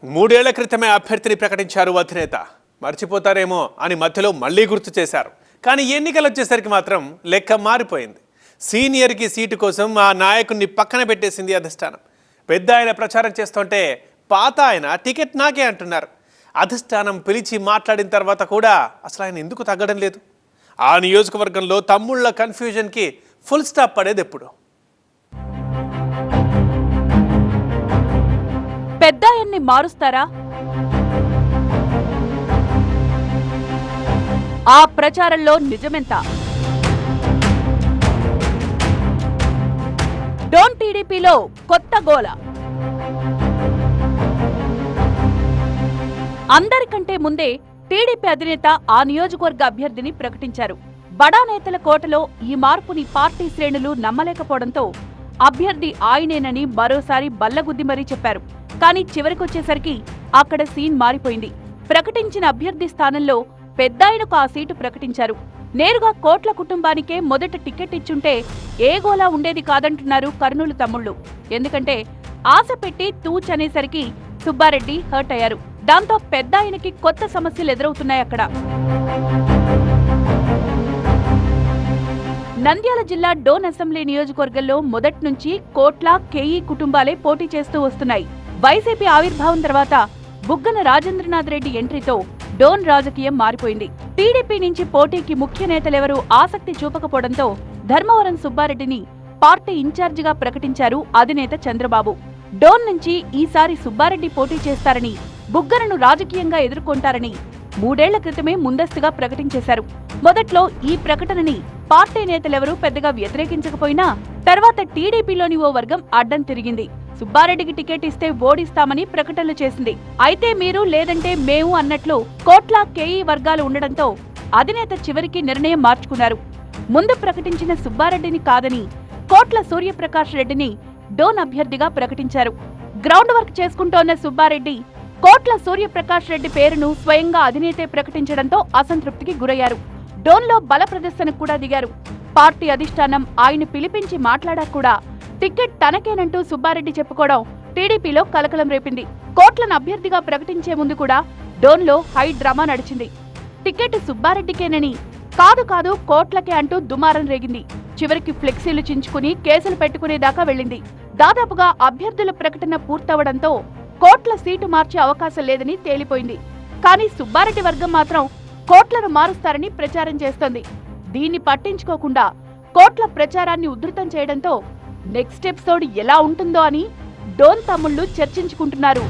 మూడేళ్ల క్రితమే అభ్యర్థిని ప్రకటించారు అధినేత. మర్చిపోతారేమో అని మధ్యలో మళ్లీ గుర్తు చేశారు. కానీ ఎన్నికలు వచ్చేసరికి మాత్రం లెక్క మారిపోయింది. సీనియర్కి సీటు కోసం ఆ నాయకుడిని పక్కన పెట్టేసింది అధిష్టానం. పెద్ద ఆయన ప్రచారం చేస్తుంటే పాత ఆయన టికెట్ నాకే అంటున్నారు. అధిష్టానం పిలిచి మాట్లాడిన తర్వాత కూడా అసలు ఆయన ఎందుకు తగ్గడం లేదు? ఆ నియోజకవర్గంలో తమ్ముళ్ల కన్ఫ్యూజన్కి ఫుల్ స్టాప్ పడేది ఎప్పుడు? పెద్దాయన్ని మారుస్తారా? ఆ ప్రచారంలో నిజమెంత? డోన్ టీడీపీలో కొత్త గోల. అందరికంటే ముందే టీడీపీ అధినేత ఆ నియోజకవర్గ అభ్యర్థిని ప్రకటించారు. బడా నేతల కోటలో ఈ మార్పుని పార్టీ శ్రేణులు నమ్మలేకపోవడంతో అభ్యర్థి ఆయనేనని మరోసారి బల్లగుద్ది మరీ చెప్పారు. కానీ చివరికొచ్చేసరికి అక్కడ సీన్ మారిపోయింది. ప్రకటించిన అభ్యర్థి స్థానంలో పెద్దాయనకు ఆ సీటు ప్రకటించారు. నేరుగా కోట్ల కుటుంబానికే మొదట టికెట్ ఇచ్చుంటే ఏ గోలా ఉండేది కాదంటున్నారు కర్నూలు తమ్ముళ్లు. ఎందుకంటే ఆశ పెట్టి తూచనేసరికి సుబ్బారెడ్డి హర్ట్ అయ్యారు. దాంతో పెద్దాయనకి కొత్త సమస్యలు ఎదురవుతున్నాయి. అక్కడ నంద్యాల జిల్లా డోన్ అసెంబ్లీ నియోజకవర్గంలో మొదట్నుంచి కోట్ల కేఈ కుటుంబాలే పోటీ చేస్తూ వస్తున్నాయి. వైసీపీ ఆవిర్భావం తర్వాత బుగ్గన రాజేంద్రనాథ్ రెడ్డి ఎంట్రీతో డోన్ రాజకీయం మారిపోయింది. టీడీపీ నుంచి పోటీకి ముఖ్య నేతలెవరూ ఆసక్తి చూపకపోవడంతో ధర్మవరం సుబ్బారెడ్డిని పార్టీ ఇన్ఛార్జిగా ప్రకటించారు అధినేత చంద్రబాబు. డోన్ నుంచి ఈసారి సుబ్బారెడ్డి పోటీ చేస్తారని, బుగ్గనను రాజకీయంగా ఎదుర్కొంటారని 3 ఏళ్ల క్రితమే ముందస్తుగా ప్రకటించేశారు. మొదట్లో ఈ ప్రకటనని పార్టీ నేతలెవరూ పెద్దగా వ్యతిరేకించకపోయినా తర్వాత టీడీపీలోని ఓ వర్గం అడ్డం తిరిగింది. సుబ్బారెడ్డికి టికెట్ ఇస్తే ఓడిస్తామని ప్రకటనలు చేసింది. అయితే మీరు లేదంటే మేము అన్నట్లు కోట్ల కేఈ వర్గాలు ఉండడంతో అధినేత చివరికి నిర్ణయం మార్చుకున్నారు. ముందు ప్రకటించిన సుబ్బారెడ్డిని కాదని కోట్ల సూర్యప్రకాష్ రెడ్డిని డోన్ అభ్యర్థిగా ప్రకటించారు. గ్రౌండ్ వర్క్ చేసుకుంటోన్న సుబ్బారెడ్డి కోట్ల సూర్యప్రకాష్ రెడ్డి పేరును స్వయంగా అధినేతే ప్రకటించడంతో అసంతృప్తికి గురయ్యారు. డోన్లో బల ప్రదర్శనకు కూడా దిగారు. పార్టీ అధిష్టానం ఆయన పిలిపించి మాట్లాడా కూడా టికెట్ తనకేనంటూ సుబ్బారెడ్డి చెప్పుకోవడం టీడీపీలో కలకలం రేపింది. కోట్లను అభ్యర్థిగా ప్రకటించే ముందు కూడా డోన్లో హై డ్రామా నడిచింది. టికెట్ సుబ్బారెడ్డికేనని, కాదు కోట్లకే అంటూ దుమారం రేగింది. చివరికి ఫ్లెక్సీలు చించుకుని కేసులు పెట్టుకునేదాకా వెళ్ళింది. దాదాపుగా అభ్యర్థుల ప్రకటన పూర్తవడంతో కోట్ల సీటు మార్చే అవకాశం లేదని తేలిపోయింది. కానీ సుబ్బారెడ్డి వర్గం మాత్రం కోట్లను మారుస్తారని ప్రచారం చేస్తోంది. దీన్ని పట్టించుకోకుండా కోట్ల ప్రచారాన్ని ఉధృతం చేయడంతో నెక్స్ట్ ఎపిసోడ్ ఎలా ఉంటుందో అని డోన్ తమ్ముళ్లు చర్చించుకుంటున్నారు.